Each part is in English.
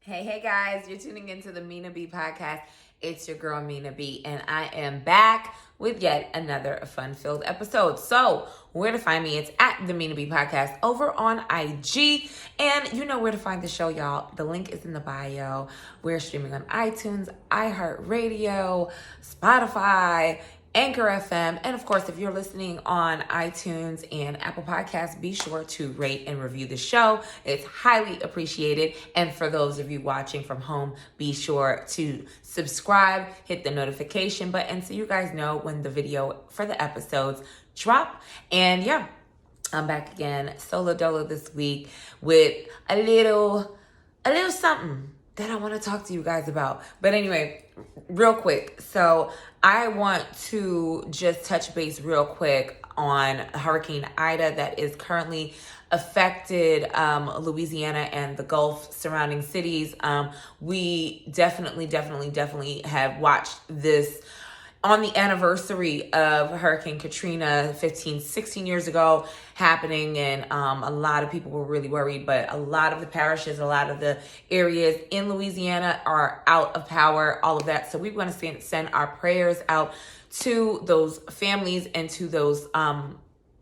Hey guys, you're tuning into the Mina B Podcast. It's your girl Mina B, and I am back with yet another fun-filled episode. So, where to find me? It's at the Mina B Podcast over on IG, and you know where to find the show, y'all. The link is in the bio. We're streaming on iTunes, iHeartRadio, Spotify, Anchor FM, and of course, if you're listening on iTunes and Apple Podcasts, be sure to rate and review the show. It's highly appreciated. And for those of you watching from home, be sure to subscribe, hit the notification button so you guys know when the video for the episodes drop. And yeah, I'm back again, solo dolo this week with a little something that I want to talk to you guys about. But anyway, real quick. So I want to just touch base real quick on Hurricane Ida that is currently affected Louisiana and the Gulf surrounding cities. We definitely have watched this on the anniversary of Hurricane Katrina 16 years ago happening, and a lot of people were really worried, but a lot of the parishes, a lot of the areas in Louisiana are out of power, all of that. So we want to send our prayers out to those families and to those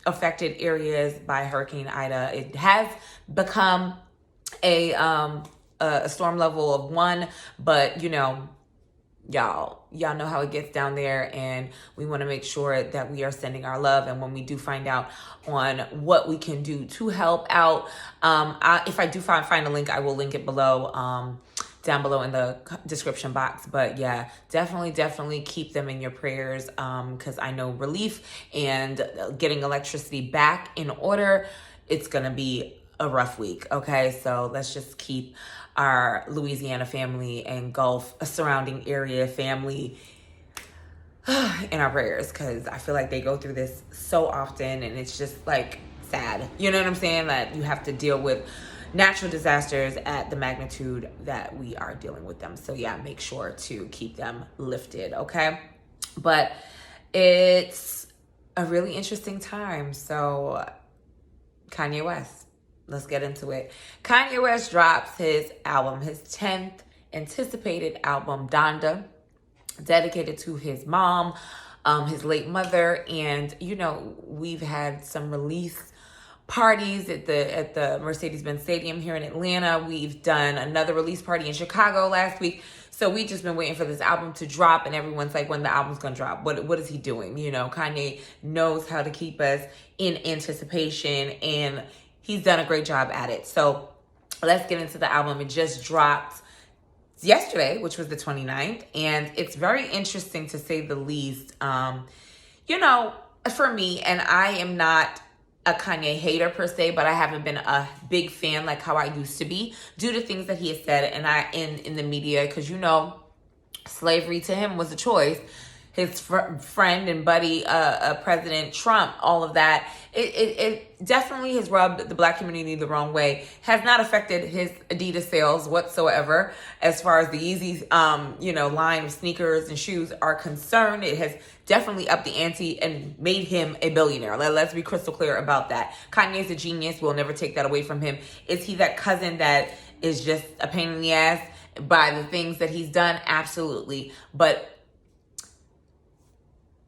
affected areas by Hurricane Ida. It has become a storm level of 1, but you know, y'all know how it gets down there, and we want to make sure that we are sending our love. And when we do find out on what we can do to help out, if I do find a link, I will link it below, down below in the description box. But yeah, definitely keep them in your prayers, because I know relief and getting electricity back in order, it's gonna be a rough week. Okay, so let's just keep our Louisiana family and Gulf surrounding area family in our prayers, because I feel like they go through this so often, and it's just like sad. You know what I'm saying? That you have to deal with natural disasters at the magnitude that we are dealing with them. So yeah, make sure to keep them lifted. Okay, but it's a really interesting time. So Kanye West. Let's get into it. Kanye West drops his album, his 10th anticipated album, Donda, dedicated to his mom, his late mother. And, you know, we've had some release parties at the Mercedes-Benz Stadium here in Atlanta. We've done another release party in Chicago last week. So we just been waiting for this album to drop, and everyone's like, when the album's gonna drop? What is he doing? You know, Kanye knows how to keep us in anticipation, and he's done a great job at it. So let's get into the album. It just dropped yesterday, which was the 29th. And it's very interesting, to say the least. You know, for me, and I am not a Kanye hater per se, but I haven't been a big fan like how I used to be, due to things that he has said in the media. Because, you know, slavery to him was a choice. His friend and buddy, President Trump, all of that, it definitely has rubbed the Black community the wrong way. Has not affected his Adidas sales whatsoever, as far as the Yeezy, line of sneakers and shoes are concerned. It has definitely upped the ante and made him a billionaire. Let's be crystal clear about that. Kanye's a genius. We'll never take that away from him. Is he that cousin that is just a pain in the ass by the things that he's done? Absolutely. But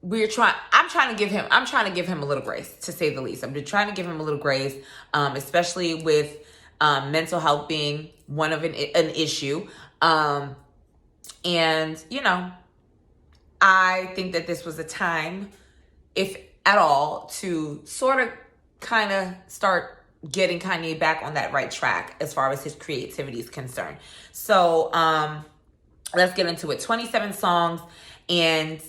I'm trying to give him a little grace, to say the least. I'm just trying to give him a little grace, especially with mental health being one of an issue. And, you know, I think that this was a time, if at all, to sort of kind of start getting Kanye back on that right track as far as his creativity is concerned. So let's get into it. 27 songs, and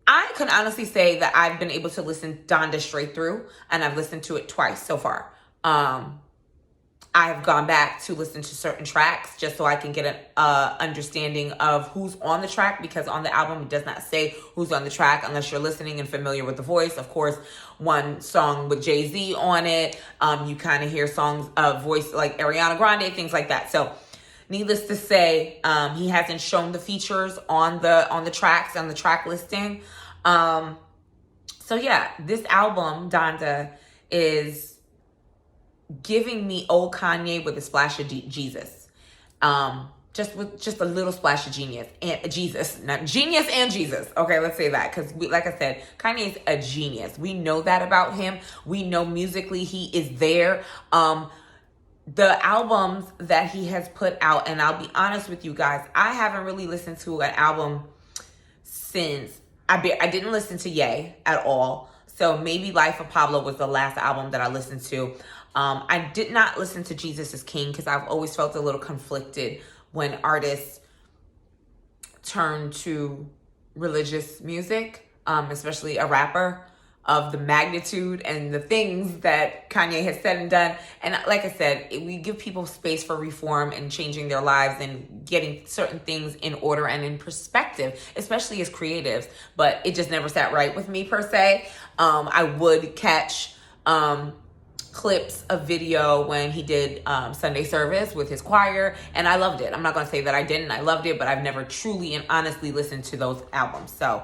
I can honestly say that I've been able to listen Donda straight through, and I've listened to it twice so far. I've gone back to listen to certain tracks just so I can get an understanding of who's on the track, because on the album it does not say who's on the track unless you're listening and familiar with the voice. Of course, one song with Jay-Z on it, you kind of hear songs of voice like Ariana Grande, things like that. So needless to say, he hasn't shown the features on the tracks, on the track listing. So yeah, this album, Donda, is giving me old Kanye with a splash of Jesus. Just a little splash of genius and Jesus, not genius and Jesus. Okay, let's say that, because like I said, Kanye's a genius. We know that about him. We know musically he is there. The albums that he has put out, and I'll be honest with you guys, I haven't really listened to an album since I didn't listen to Ye at all. So maybe Life of Pablo was the last album that I listened to. I did not listen to Jesus is King because I've always felt a little conflicted when artists turn to religious music, especially a rapper of the magnitude and the things that Kanye has said and done. And like I said, we give people space for reform and changing their lives and getting certain things in order and in perspective, especially as creatives. But it just never sat right with me per se. I would catch clips of video when he did Sunday service with his choir, and I loved it. I'm not going to say that I didn't. I loved it, but I've never truly and honestly listened to those albums. So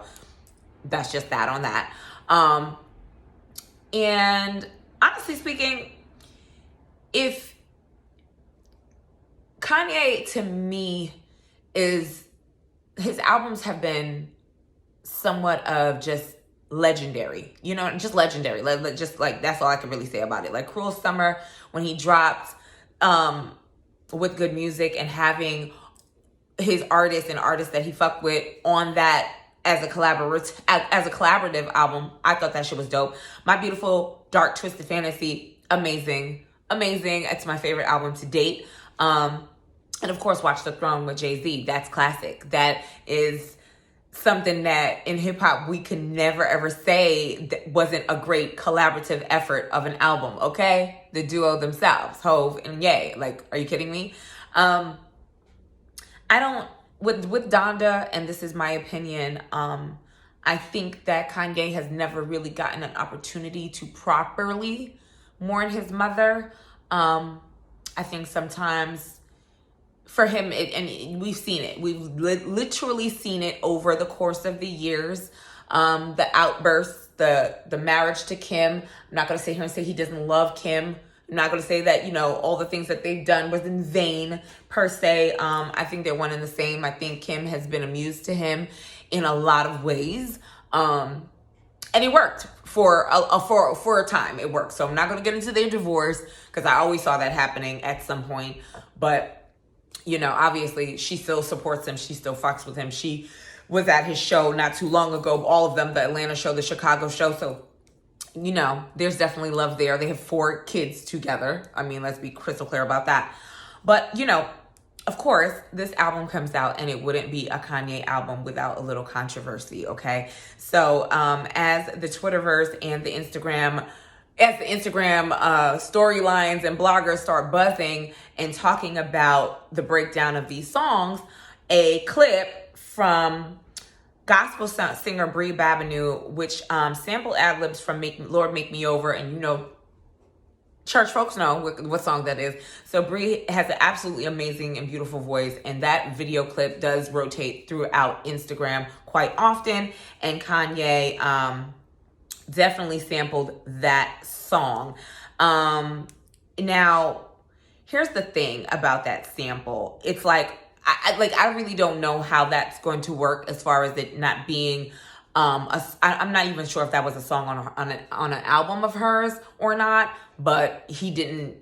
that's just that on that. And honestly speaking, if Kanye, to me, his albums have been somewhat of just legendary, just legendary. Just like, that's all I can really say about it. Like Cruel Summer, when he dropped With Good Music, and having his artists that he fucked with on that as a collaborative album, I thought that shit was dope. My Beautiful Dark Twisted Fantasy, amazing. It's my favorite album to date. And of course, Watch the Throne with Jay-Z. That's classic. That is something that in hip hop we can never ever say that wasn't a great collaborative effort of an album. Okay, the duo themselves, Hove and Ye. Like, are you kidding me? With Donda, and this is my opinion, I think that Kanye has never really gotten an opportunity to properly mourn his mother. I think sometimes for him, and we've seen it. We've literally seen it over the course of the years. The outbursts, the marriage to Kim. I'm not going to sit here and say he doesn't love Kim. I'm not going to say that, all the things that they've done was in vain, per se. I think they're one and the same. I think Kim has been amused to him in a lot of ways. And it worked for a time. It worked. So I'm not going to get into their divorce because I always saw that happening at some point. But, obviously she still supports him. She still fucks with him. She was at his show not too long ago. All of them, the Atlanta show, the Chicago show. So, there's definitely love there. They have 4 kids together. I mean, let's be crystal clear about that. But, of course, this album comes out and it wouldn't be a Kanye album without a little controversy, okay? So, as the Twitterverse and the Instagram storylines and bloggers start buzzing and talking about the breakdown of these songs, a clip from gospel singer Brie Babineau, which sample ad-libs from Lord Make Me Over, and church folks know what song that is. So Brie has an absolutely amazing and beautiful voice, and that video clip does rotate throughout Instagram quite often, and Kanye definitely sampled that song. Now, here's the thing about that sample. It's like, I really don't know how that's going to work as far as it not being I'm not even sure if that was a song on an album of hers or not, but he didn't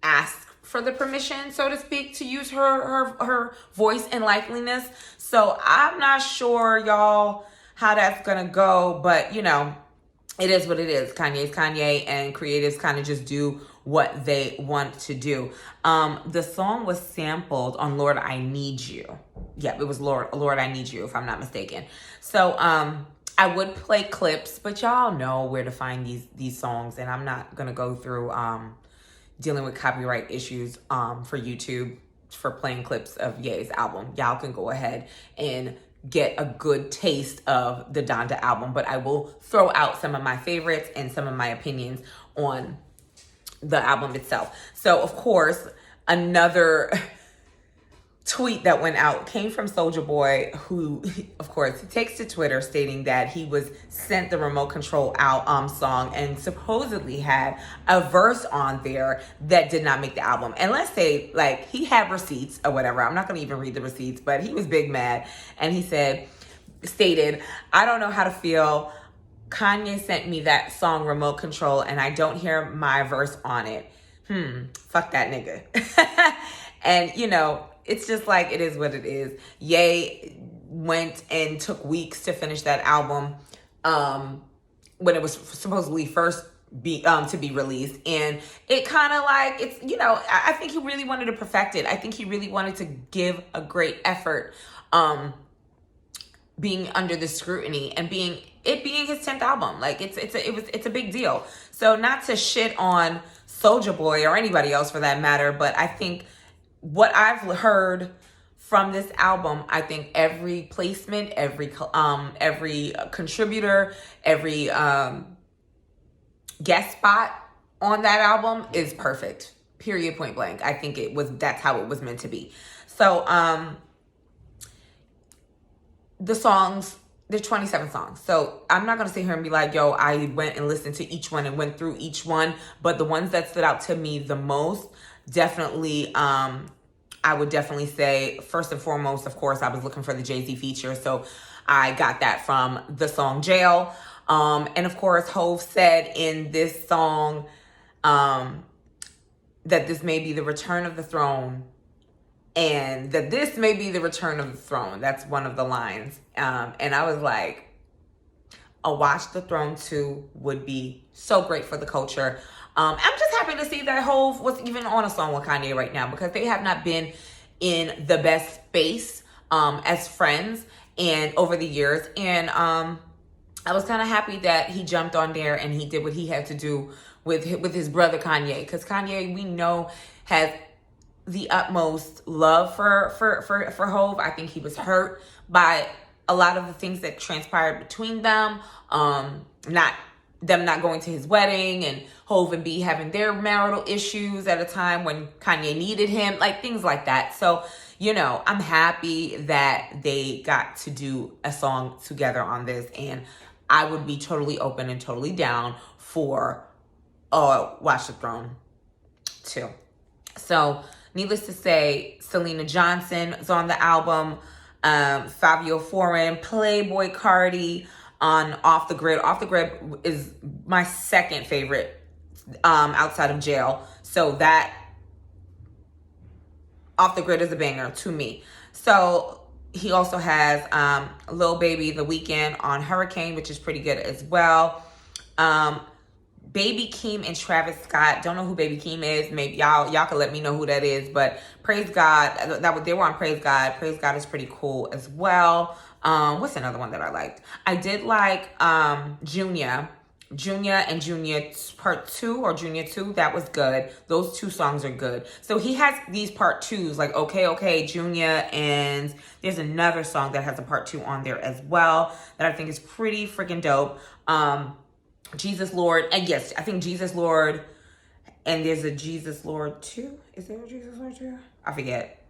ask for the permission, so to speak, to use her voice and likeliness. So I'm not sure, y'all, how that's gonna go, but it is what it is. Kanye's Kanye, and creatives kind of just do what they want to do. The song was sampled on Lord, I Need You. Yeah, it was Lord, I Need You, if I'm not mistaken. So I would play clips, but y'all know where to find these songs, and I'm not going to go through dealing with copyright issues for YouTube for playing clips of Ye's album. Y'all can go ahead and get a good taste of the Donda album, but I will throw out some of my favorites and some of my opinions on the album itself. So, of course, another tweet that went out came from Soulja Boy, who, of course, takes to Twitter stating that he was sent the Remote Control Out song and supposedly had a verse on there that did not make the album. And let's say, like, he had receipts or whatever. I'm not going to even read the receipts, but he was big mad. And he stated, "I don't know how to feel. Kanye sent me that song Remote Control and I don't hear my verse on it. Fuck that nigga." And, you know, it's just like, it is what it is. Ye went and took weeks to finish that album when it was supposedly first to be released. And it kind of like, it's, you know, I think he really wanted to perfect it. I think he really wanted to give a great effort being under the scrutiny and being his 10th album. Like, it's a big deal. So not to shit on Soulja Boy or anybody else for that matter, but I think what I've heard from this album, I think every placement, every contributor, every guest spot on that album is perfect. Period, point blank. I think that's how it was meant to be. So the songs, there's 27 songs. So I'm not going to sit here and be like, yo, I went and listened to each one and went through each one. But the ones that stood out to me the most, definitely, I would definitely say, first and foremost, of course, I was looking for the Jay-Z feature. So I got that from the song Jail. And of course, Hov said in this song that this may be the return of the throne. And that this may be the return of the throne. That's one of the lines. And I was like, a Watch the Throne 2 would be so great for the culture. I'm just happy to see that Hov was even on a song with Kanye right now, because they have not been in the best space as friends and over the years. And I was kind of happy that he jumped on there and he did what he had to do with his brother Kanye. Because Kanye, we know, has the utmost love for Hov. I think he was hurt by a lot of the things that transpired between them. Not going to his wedding, and Hov and B having their marital issues at a time when Kanye needed him, like things like that. So, you know, I'm happy that they got to do a song together on this, and I would be totally open and totally down for Watch the Throne 2. So, needless to say, Selena Johnson is on the album, Fabio Foreign, Playboy Cardi on Off the Grid. Off the Grid is my second favorite outside of Jail. So that Off the Grid is a banger to me. So he also has Lil Baby The Weeknd on Hurricane, which is pretty good as well. Baby Keem and Travis Scott. Don't know who Baby Keem is. Maybe y'all can let me know who that is. But Praise God, they were on Praise God. Praise God is pretty cool as well. What's another one that I liked? I did like Junior and Junior Part 2 or Junior 2. That was good. Those two songs are good. So he has these Part 2s like Okay, Junior, and there's another song that has a Part 2 on there as well that I think is pretty freaking dope. Jesus Lord, and yes, I think Jesus Lord, and there's a Jesus Lord 2. Is there a Jesus Lord 2? I forget.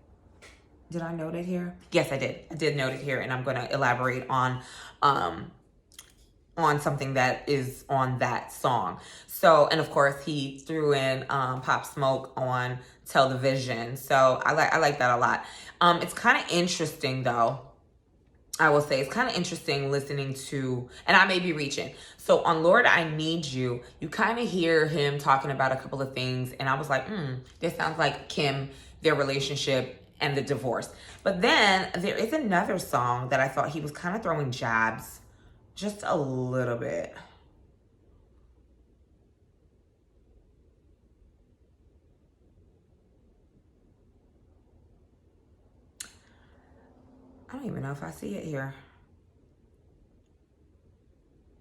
Did I note it here? Yes, I did. I did note it here, and I'm going to elaborate on something that is on that song. So, and of course, he threw in Pop Smoke on Television. So I like that a lot. It's kind of interesting, though. I will say it's kind of interesting listening to, and I may be reaching. So on Lord, I Need You, you kind of hear him talking about a couple of things. And I was like, this sounds like Kim, their relationship and the divorce. But then there is another song that I thought he was kind of throwing jabs just a little bit. I don't even know if I see it here.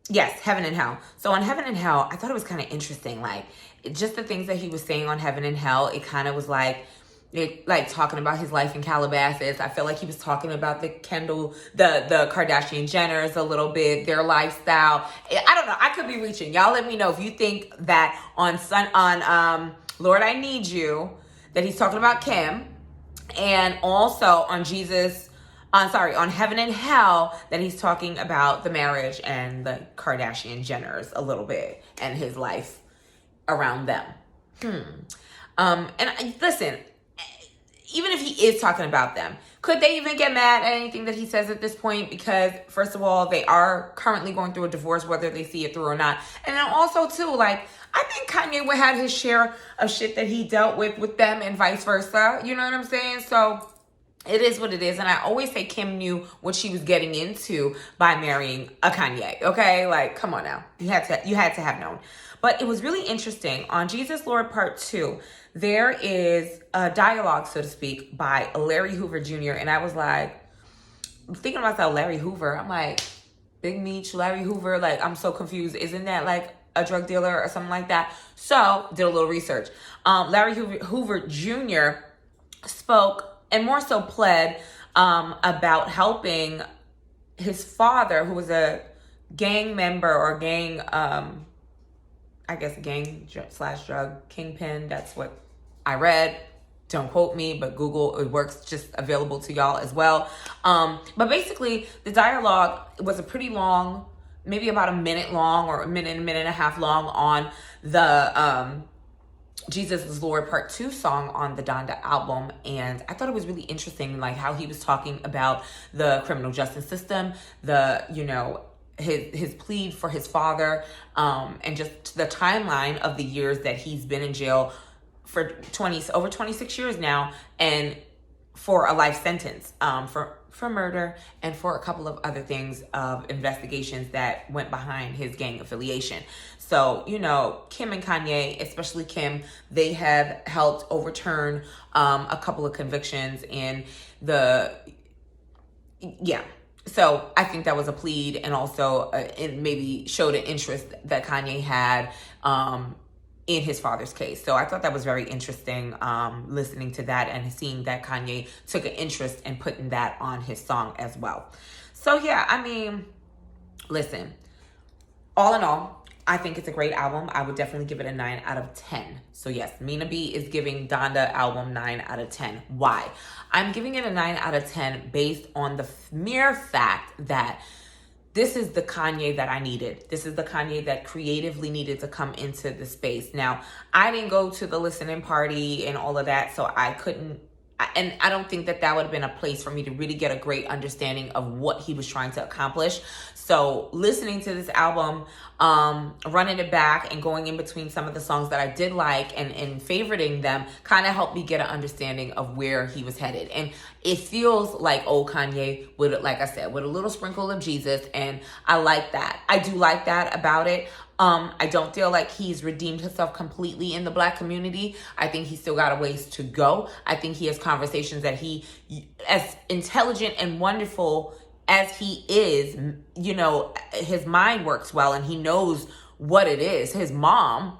Yes, Heaven and Hell. So on Heaven and Hell, I thought it was kind of interesting. Like, just the things that he was saying on Heaven and Hell, it kind of was like talking about his life in Calabasas. I feel like he was talking about the Kardashian Jenners a little bit, their lifestyle. I don't know. I could be reaching. Y'all let me know if you think that on Lord, I Need You, that he's talking about Kim And also on on Heaven and Hell, that he's talking about the marriage and the Kardashian Jenners a little bit and his life around them. Listen, even if he is talking about them, could they even get mad at anything that he says at this point? Because first of all, they are currently going through a divorce, whether they see it through or not. And then also too, like, I think Kanye would have his share of shit that he dealt with them and vice versa. You know what I'm saying? So it is what it is. And I always say Kim knew what she was getting into by marrying a Kanye. Okay? Like, come on now. You had to have known. But it was really interesting. On Jesus Lord Part 2, there is a dialogue, so to speak, by Larry Hoover Jr. And I was like, thinking about that Larry Hoover. I'm like, Big Meech, Larry Hoover. Like, I'm so confused. Isn't that like a drug dealer or something like that? So, did a little research. Larry Hoover Jr. spoke and more so pled about helping his father, who was a gang member or gang / drug kingpin. That's what I read. Don't quote me, but Google, it works, just available to y'all as well. But basically, the dialogue was a pretty long, maybe about a minute long or a minute and a half long on the Jesus is Lord Part 2 song on the Donda album. And I thought it was really interesting, like how he was talking about the criminal justice system, his plea for his father, and just the timeline of the years that he's been in jail for over 26 years now, and for a life sentence, for murder and for a couple of other things of investigations that went behind his gang affiliation. So, Kim and Kanye, especially Kim, they have helped overturn a couple of convictions So I think that was a plead, and also it maybe showed an interest that Kanye had in his father's case. So I thought that was very interesting, listening to that and seeing that Kanye took an interest in putting that on his song as well. So yeah, I mean, listen, all in all, I think it's a great album. I would definitely give it a 9 out of 10. So yes, Mina B is giving Donda album 9 out of 10. Why? I'm giving it a 9 out of 10 based on the mere fact that this is the Kanye that I needed. This is the Kanye that creatively needed to come into the space. Now, I didn't go to the listening party and all of that, so I couldn't, and I don't think that would have been a place for me to really get a great understanding of what he was trying to accomplish. So listening to this album, running it back and going in between some of the songs that I did like and favoriting them kind of helped me get an understanding of where he was headed. And it feels like old Kanye with, like I said, with a little sprinkle of Jesus. And I like that. I do like that about it. I don't feel like he's redeemed himself completely in the Black community. I think he's still got a ways to go. I think he has conversations that he, as intelligent and wonderful as he is, his mind works well and he knows what it is. His mom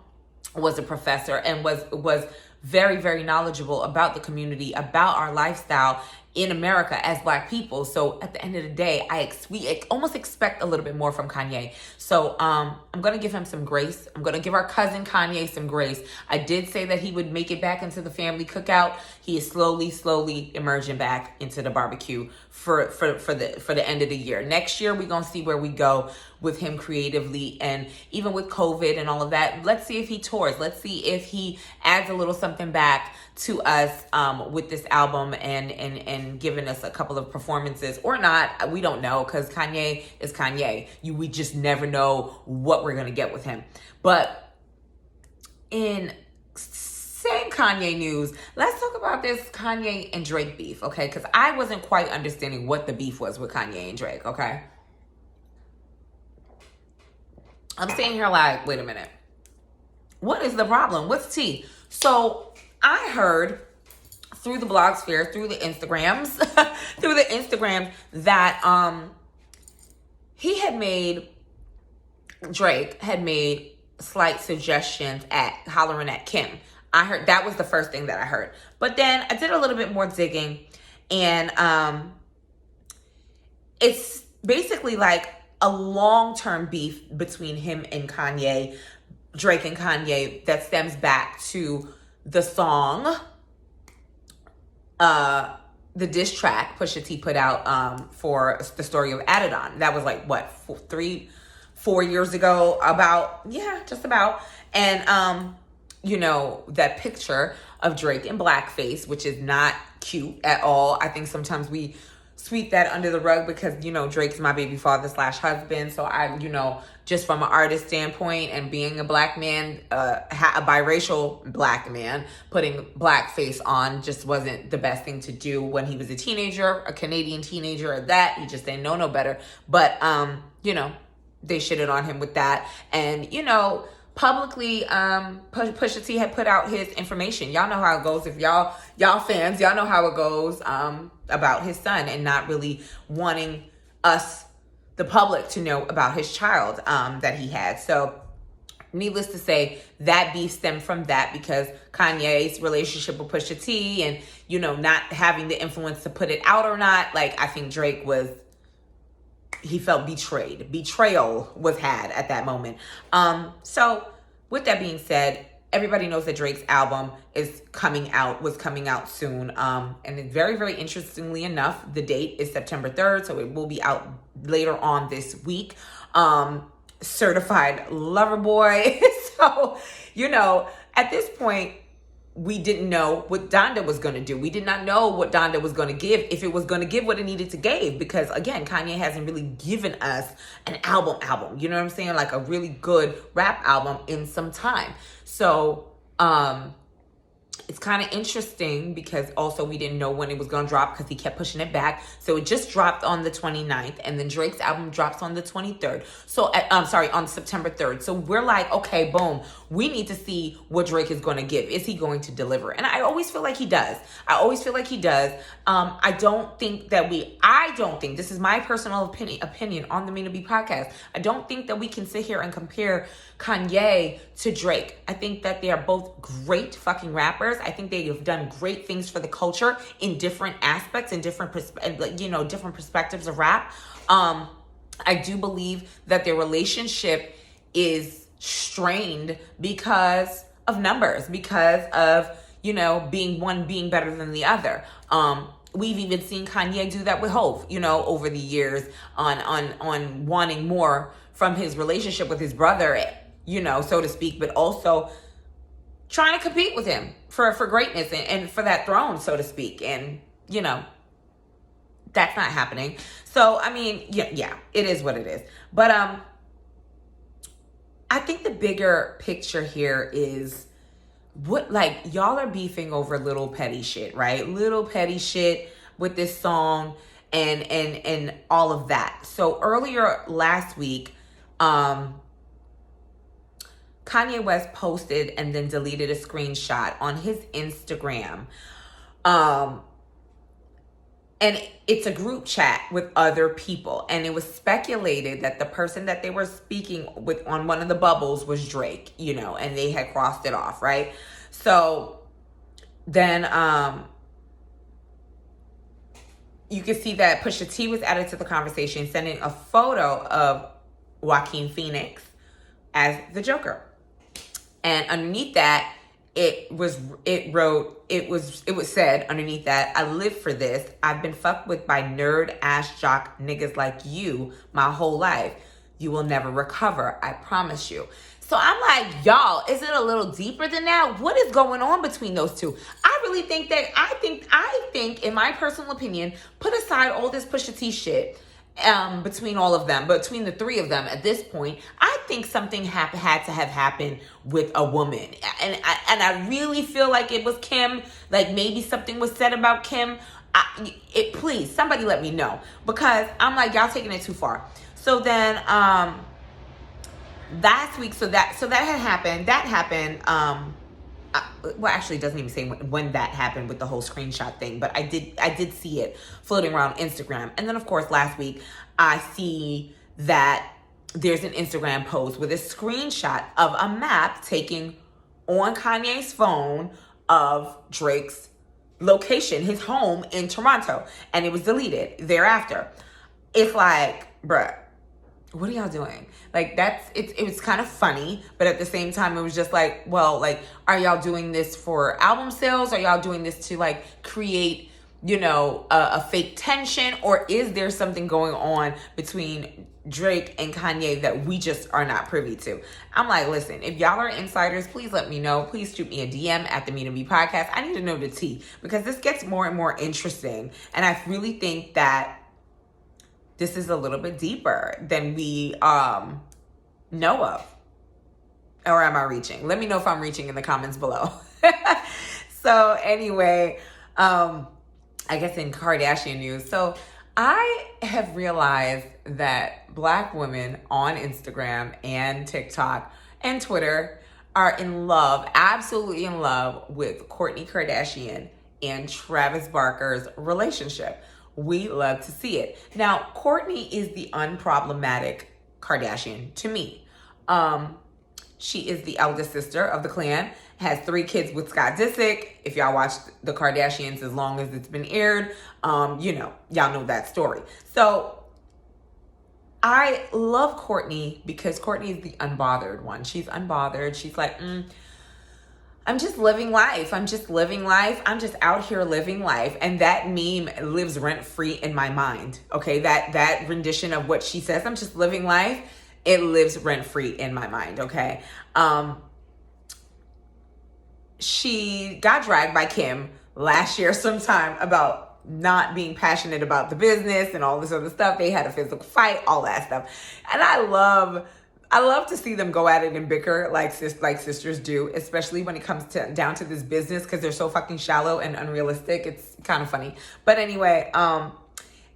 was a professor and was very, very knowledgeable about the community, about our lifestyle in America as Black people. So at the end of the day, we almost expect a little bit more from Kanye. So I'm going to give him some grace. I'm going to give our cousin Kanye some grace. I did say that he would make it back into the family cookout. He is slowly emerging back into the barbecue for the end of the year. Next year, we're going to see where we go with him creatively, and even with COVID and all of that. Let's see if he tours. Let's see if he adds a little something back to us with this album and giving us a couple of performances or not. We don't know, because Kanye is Kanye. We just never know what we're going to get with him. But in same Kanye news, let's talk about this Kanye and Drake beef, okay? Because I wasn't quite understanding what the beef was with Kanye and Drake, okay? I'm sitting here like, wait a minute. What is the problem? What's tea? So I heard through the blog sphere, through the Instagrams, that Drake had made slight suggestions at hollering at Kim. I heard that was the first thing that I heard. But then I did a little bit more digging, and it's basically like a long-term beef between him and Kanye, Drake and Kanye, that stems back to the song the diss track Pusha T put out for the story of Adidon. That was like, what, 4 years ago? Just about. And, that picture of Drake in blackface, which is not cute at all. I think sometimes we sweep that under the rug because, Drake's my baby father / husband. So just from an artist standpoint and being a black man, a biracial black man, putting blackface on just wasn't the best thing to do when he was a teenager, a Canadian teenager at that. He just didn't know no better. But, they shitted on him with that. And, publicly, Pusha T had put out his information. Y'all know how it goes. If y'all fans, y'all know how it goes about his son and not really wanting us, the public, to know about his child that he had. So needless to say, that beef stemmed from that because Kanye's relationship with Pusha T and, not having the influence to put it out or not. Like, I think Drake he felt betrayed. Betrayal was had at that moment. So with that being said, everybody knows that Drake's album was coming out soon. And it's very, very interestingly enough, the date is September 3rd. So it will be out later on this week. Certified lover boy. So, at this point, we didn't know what Donda was going to do. We did not know what Donda was going to give, if it was going to give what it needed to give. Because, again, Kanye hasn't really given us an album. You know what I'm saying? Like a really good rap album in some time. So, it's kind of interesting because also we didn't know when it was going to drop because he kept pushing it back. So it just dropped on the 29th and then Drake's album drops on the 23rd. So, on September 3rd. So we're like, okay, boom. We need to see what Drake is going to give. Is he going to deliver? And I always feel like he does. I don't think, this is my personal opinion on the Mina B Podcast. I don't think that we can sit here and compare Kanye to Drake. I think that they are both great fucking rappers. I think they have done great things for the culture in different aspects and different perspectives of rap. I do believe that their relationship is strained because of numbers, because of, being better than the other. We've even seen Kanye do that with Hov, over the years on wanting more from his relationship with his brother, so to speak, but also trying to compete with him for greatness and for that throne, so to speak. And, that's not happening. So, I mean, yeah, it is what it is. But I think the bigger picture here is y'all are beefing over little petty shit, right? Little petty shit with this song and all of that. So earlier last week, Kanye West posted and then deleted a screenshot on his Instagram. And it's a group chat with other people. And it was speculated that the person that they were speaking with on one of the bubbles was Drake, and they had crossed it off, right? So then you can see that Pusha T was added to the conversation, sending a photo of Joaquin Phoenix as the Joker. And underneath that, it was said underneath that, I live for this. I've been fucked with by nerd ass jock niggas like you my whole life. You will never recover. I promise you. So I'm like, y'all, is it a little deeper than that? What is going on between those two? I really think that, I think in my personal opinion, put aside all this Pusha T shit, between all of them, between the three of them at this point, I think something had to have happened with a woman. And I really feel like it was Kim. Like maybe something was said about Kim. Please, somebody let me know. Because I'm like, y'all taking it too far. So then, last week, so that had happened. That happened, well, actually, it doesn't even say when that happened with the whole screenshot thing, but I did see it floating around Instagram. And then, of course, last week, I see that there's an Instagram post with a screenshot of a map taken on Kanye's phone of Drake's location, his home in Toronto, and it was deleted thereafter. It's like, bruh, what are y'all doing? Like, it was kind of funny, but at the same time, it was just like, well, like, are y'all doing this for album sales? Are y'all doing this to like create, a fake tension? Or is there something going on between Drake and Kanye that we just are not privy to? I'm like, listen, if y'all are insiders, please let me know. Please shoot me a DM at the Mina B Podcast. I need to know the tea, because this gets more and more interesting. And I really think that this is a little bit deeper than we know of. Or am I reaching? Let me know if I'm reaching in the comments below. So anyway, I guess in Kardashian news. So I have realized that Black women on Instagram and TikTok and Twitter are in love, absolutely in love with Kourtney Kardashian and Travis Barker's relationship. We love to see it. Now, Kourtney is the unproblematic Kardashian to me. She is the eldest sister of the clan, has 3 kids with Scott Disick. If y'all watched The Kardashians as long as it's been aired, y'all know that story. So I love Kourtney because Kourtney is the unbothered one. She's unbothered. She's like, I'm just living life. I'm just out here living life. And that meme lives rent-free in my mind. Okay, that rendition of what she says, I'm just living life, it lives rent-free in my mind, okay? She got dragged by Kim last year sometime about not being passionate about the business and all this other stuff. They had a physical fight, all that stuff. And I love to see them go at it and bicker like sisters do, especially when it comes down to this business, because they're so fucking shallow and unrealistic. It's kind of funny. But anyway,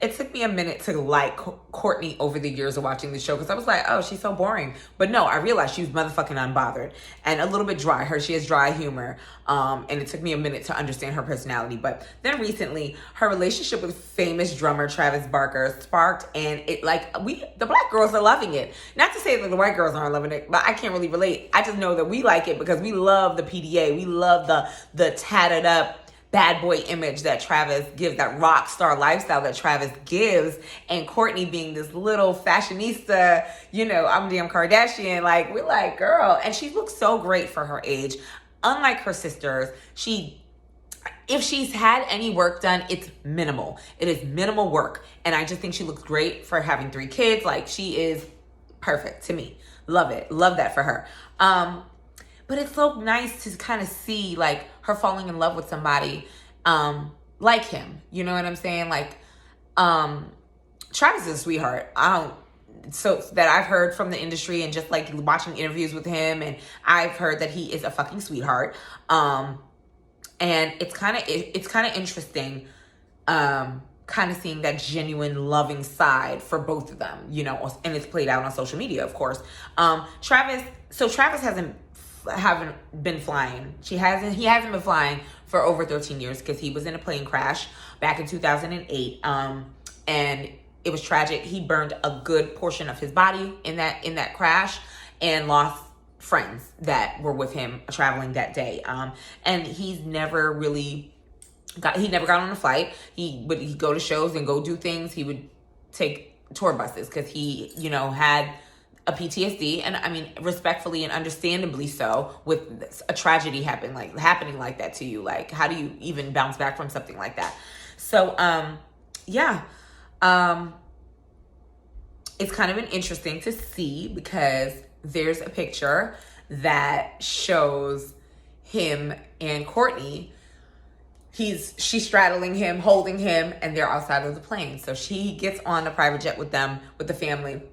it took me a minute to like Kourtney over the years of watching the show, because I was like, oh, she's so boring. But no, I realized she was motherfucking unbothered and a little bit dry. She has dry humor. And it took me a minute to understand her personality. But then recently, her relationship with famous drummer Travis Barker sparked, and the Black girls are loving it. Not to say that the white girls aren't loving it, but I can't really relate. I just know that we like it because we love the PDA. We love the tatted up bad boy image that Travis gives, that rock star lifestyle that Travis gives, and Kourtney being this little fashionista, I'm damn Kardashian, like, we're like, girl, and she looks so great for her age. Unlike her sisters, if she's had any work done, it's minimal. It is minimal work, and I just think she looks great for having 3 kids. Like, she is perfect to me. Love it. Love that for her. But it's so nice to kind of see, like, her falling in love with somebody like him. You know what I'm saying? Like, Travis is a sweetheart. So that I've heard from the industry and just, like, watching interviews with him, and I've heard that he is a fucking sweetheart. And it's kind of interesting, kind of seeing that genuine loving side for both of them, and it's played out on social media, of course. Travis haven't been flying. He hasn't been flying for over 13 years because he was in a plane crash back in 2008. And it was tragic. He burned a good portion of his body in that crash and lost friends that were with him traveling that day. And he's never really got on a flight. He'd go to shows and go do things. He would take tour buses because he, had a PTSD, and I mean, respectfully and understandably so, with a tragedy happening like that to you. Like, how do you even bounce back from something like that? So, it's kind of been interesting to see, because there's a picture that shows him and Kourtney. She's straddling him, holding him, and they're outside of the plane. So she gets on a private jet with them, with the family,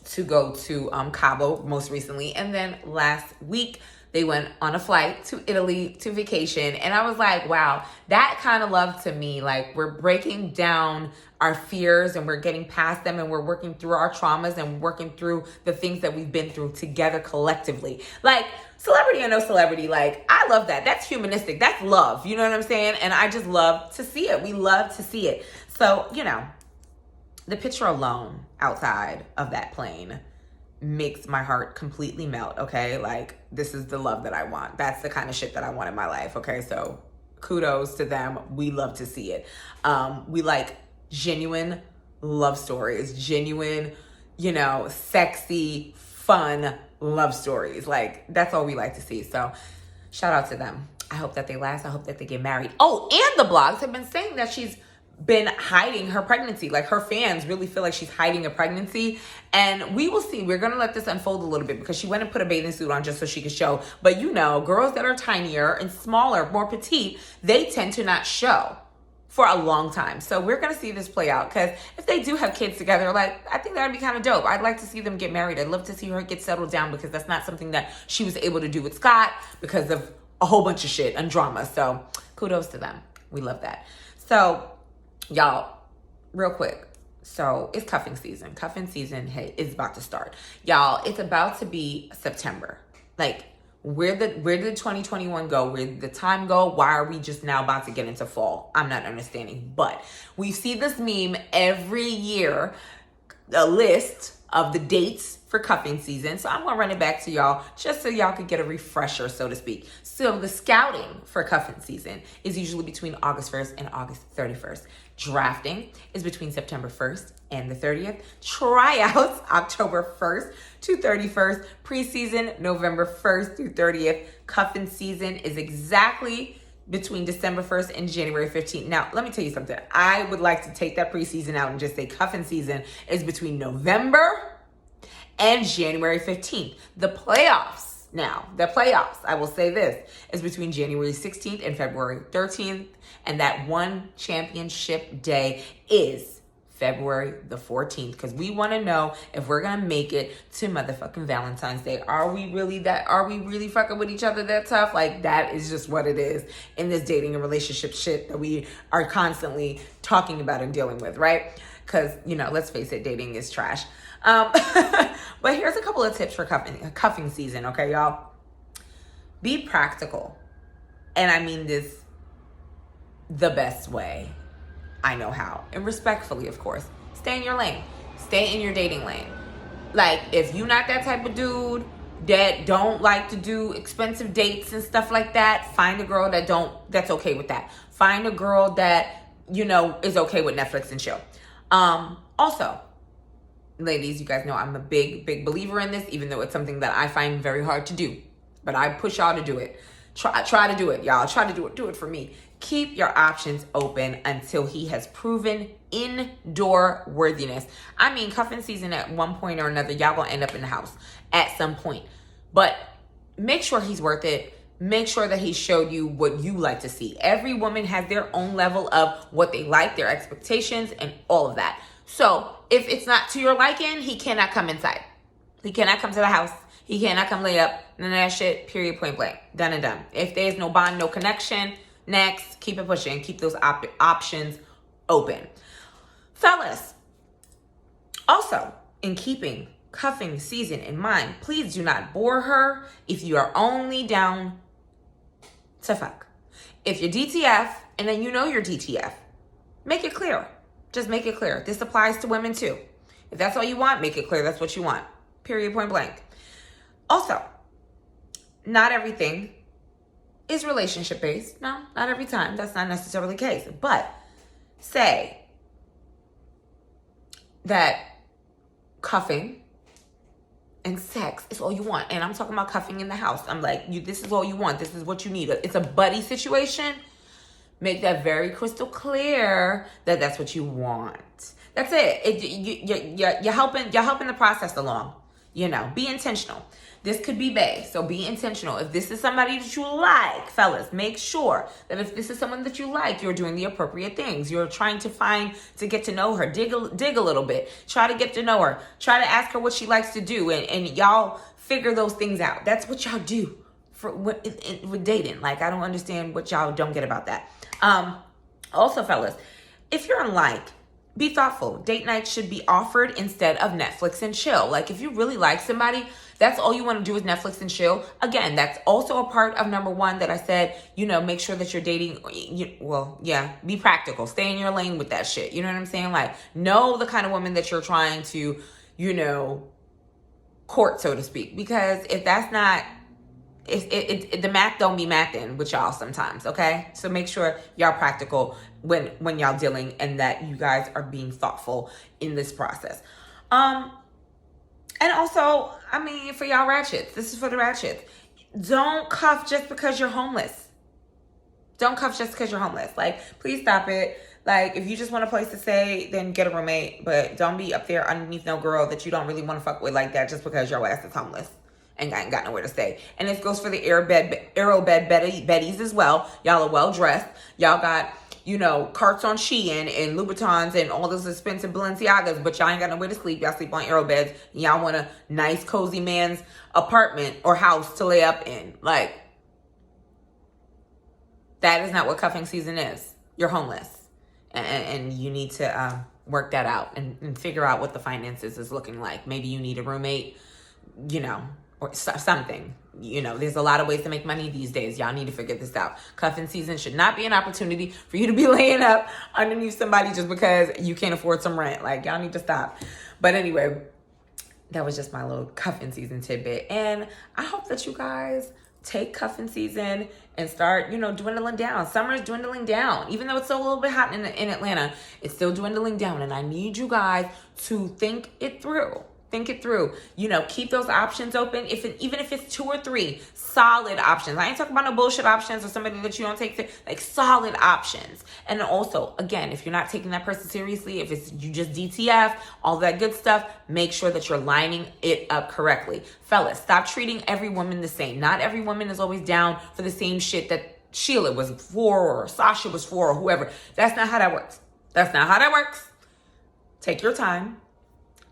to go to Cabo most recently. And then last week, they went on a flight to Italy to vacation. And I was like, wow, that kind of love to me. Like, we're breaking down our fears and we're getting past them, and we're working through our traumas and working through the things that we've been through together collectively. Like, celebrity or no celebrity, like, I love that. That's humanistic. That's love. You know what I'm saying? And I just love to see it. We love to see it. So, the picture alone outside of that plane makes my heart completely melt, okay? Like, this is the love that I want. That's the kind of shit that I want in my life, okay? So kudos to them. We love to see it. We like genuine love stories, genuine sexy, fun love stories. Like, that's all we like to see. So shout out to them. I hope that they last. I hope that they get married. Oh, and the blogs have been saying that she's been hiding her pregnancy. Like, her fans really feel like she's hiding a pregnancy. And we will see. We're going to let this unfold a little bit because she went and put a bathing suit on just so she could show. But girls that are tinier and smaller, more petite, they tend to not show for a long time. So we're going to see this play out, because if they do have kids together, like, I think that would be kind of dope. I'd like to see them get married. I'd love to see her get settled down, because that's not something that she was able to do with Scott because of a whole bunch of shit and drama. So kudos to them. We love that. So y'all, real quick. So it's cuffing season. Cuffing season, hey, is about to start. Y'all, it's about to be September. Like, where did 2021 go? Where did the time go? Why are we just now about to get into fall? I'm not understanding. But we see this meme every year, a list of the dates for cuffing season. So I'm going to run it back to y'all just so y'all could get a refresher, so to speak. So the scouting for cuffing season is usually between August 1st and August 31st. Drafting is between September 1st and the 30th. Tryouts, October 1st to 31st. Preseason, November 1st through 30th. Cuffing season is exactly between December 1st and January 15th. Now, let me tell you something. I would like to take that preseason out and just say cuffing season is between November and January 15th. The playoffs, I will say this, is between January 16th and February 13th. And that one championship day is February the 14th, because we want to know if we're going to make it to motherfucking Valentine's Day. Are we really fucking with each other that tough? Like, that is just what it is in this dating and relationship shit that we are constantly talking about and dealing with, right? Because, let's face it, dating is trash. But here's a couple of tips for cuffing season, okay, y'all? Be practical. And I mean this the best way I know how. And respectfully, of course. Stay in your lane. Stay in your dating lane. Like, if you're not that type of dude that don't like to do expensive dates and stuff like that, find a girl that's okay with that. Find a girl that, is okay with Netflix and chill. Also, ladies, you guys know I'm a big, big believer in this, even though it's something that I find very hard to do. But I push y'all to do it. Try to do it, y'all. Try to do it. Do it for me. Keep your options open until he has proven indoor worthiness. I mean, cuffing season at one point or another, y'all gonna end up in the house at some point. But make sure he's worth it. Make sure that he showed you what you like to see. Every woman has their own level of what they like, their expectations, and all of that. So if it's not to your liking, he cannot come inside. He cannot come to the house. He cannot come lay up. None of that shit, period, point blank. Done and done. If there's no bond, no connection, next, keep it pushing. Keep those options open. Fellas, also, in keeping cuffing season in mind, please do not bore her if you are only down to fuck. If you're DTF, and then you're DTF, make it clear. Just make it clear. This applies to women too. If that's all you want, make it clear that's what you want. Period, point blank. Also, not everything is relationship based. No, not every time. That's not necessarily the case. But say that cuffing and sex is all you want. And I'm talking about cuffing in the house. I'm like, this is all you want. This is what you need. It's a buddy situation. Make that very crystal clear that that's what you want. That's it. You're helping the process along. Be intentional. This could be bae, so be intentional. If this is somebody that you like, fellas, make sure that if this is someone that you like, you're doing the appropriate things. You're trying to get to know her. Dig a little bit. Try to get to know her. Try to ask her what she likes to do, and y'all figure those things out. That's what y'all do with dating. Like, I don't understand what y'all don't get about that. Also, fellas, if you're in like, be thoughtful. Date night should be offered instead of Netflix and chill. Like, if you really like somebody, that's all you want to do is Netflix and chill. Again, that's also a part of number one that I said, make sure that you're dating. Be practical. Stay in your lane with that shit. You know what I'm saying? Like, know the kind of woman that you're trying to, court, so to speak. Because if that's not, the math don't be mathin' with y'all sometimes, okay? So make sure y'all practical when y'all dealing, and that you guys are being thoughtful in this process. And also, I mean, for y'all ratchets, this is for the ratchets. Don't cuff just because you're homeless. Don't cuff just because you're homeless. Like, please stop it. Like, if you just want a place to stay, then get a roommate. But don't be up there underneath no girl that you don't really want to fuck with like that just because your ass is homeless and ain't got nowhere to stay. And this goes for the Aero bed Betties as well. Y'all are well dressed. Y'all got, you know, carts on Shein and Louboutins and all those expensive Balenciagas, but y'all ain't got nowhere to sleep. Y'all sleep on Aero beds. Y'all want a nice, cozy man's apartment or house to lay up in. Like, that is not what cuffing season is. You're homeless. And you need to work that out and figure out what the finances is looking like. Maybe you need a roommate, you know, or something. You know, there's a lot of ways to make money these days. Y'all need to figure this out. Cuffing season should not be an opportunity for you to be laying up underneath somebody just because you can't afford some rent. Like, y'all need to stop. But anyway, that was just my little cuffing season tidbit. And I hope that you guys take cuffing season and start, you know, dwindling down. Summer is dwindling down. Even though it's still a little bit hot in Atlanta, it's still dwindling down. And I need you guys to think it through. Think it through. You know, keep those options open. Even if it's 2 or 3 solid options. I ain't talking about no bullshit options or somebody that you don't take, like solid options. And also, again, if you're not taking that person seriously, if it's you just DTF, all that good stuff, make sure that you're lining it up correctly. Fellas, stop treating every woman the same. Not every woman is always down for the same shit that Sheila was for or Sasha was for or whoever. That's not how that works. That's not how that works. Take your time.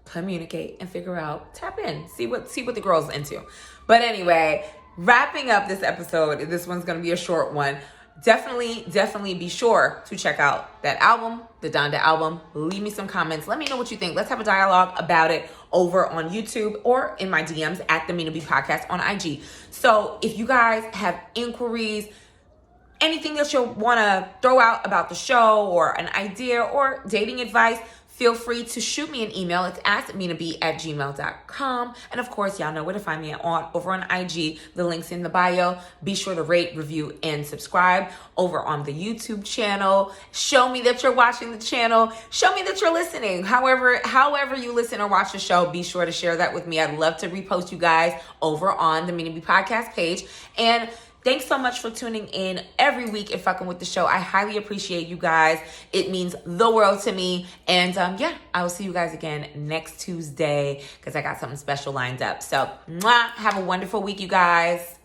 Communicate and figure out, tap in, see what the girl's into. But anyway, wrapping up this episode, this one's gonna be a short one. Definitely be sure to check out that album, the Donda album. Leave me some comments. Let me know what you think. Let's have a dialogue about it over on YouTube or in my DMs at the Mina B Podcast on IG. So if you guys have inquiries, anything that you'll want to throw out about the show or an idea or dating advice, feel free to shoot me an email. It's at minab@gmail.com. And of course, y'all know where to find me over on IG. The link's in the bio. Be sure to rate, review, and subscribe over on the YouTube channel. Show me that you're watching the channel. Show me that you're listening. However you listen or watch the show, be sure to share that with me. I'd love to repost you guys over on the Mina B Podcast page. And thanks so much for tuning in every week and fucking with the show. I highly appreciate you guys. It means the world to me. And yeah, I will see you guys again next Tuesday because I got something special lined up. So, have a wonderful week, you guys.